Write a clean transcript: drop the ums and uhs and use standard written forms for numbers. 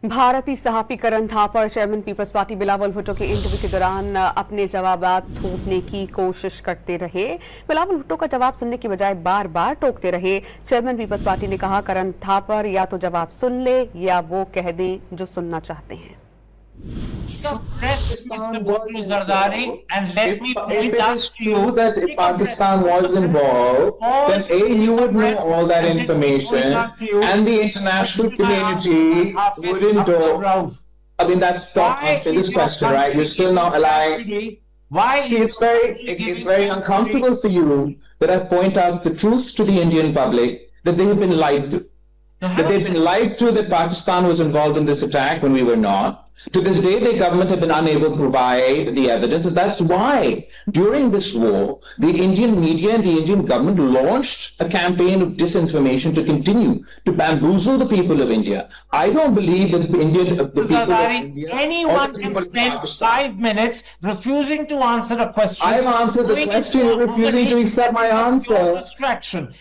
Bharti صحافی Karan Thapar chairman Peoples Party Bilawal Bhutto के interview के दौरान अपने जवाबात थोपने की कोशिश करते रहे। बिलावल भट्टो का जवाब सुनने की बजाय बार बार टोकते रहे। चेयरमैन पीपल्स पार्टी ने कहा, करन थापर या तो जवाब सुन ले या वो कह दें जो सुनना चाहते हैं। And let me point out to you that if Pakistan was involved, then you would know all that information, and the international community wouldn't know. I mean, that's not answer this question, right? You're still not allowing. Why? It's very uncomfortable for you that I point out the truth to the Indian public that they have been lied to. That they've been lied to, that Pakistan was involved in this attack when we were not. To this day, the government have been unable to provide the evidence. And that's why, during this war, the Indian media and the Indian government launched a campaign of disinformation to continue to bamboozle the people of India. I don't believe that the people of India... Anyone can spend 5 minutes refusing to answer a question. I've answered the question, you're refusing to accept my answer. Distraction.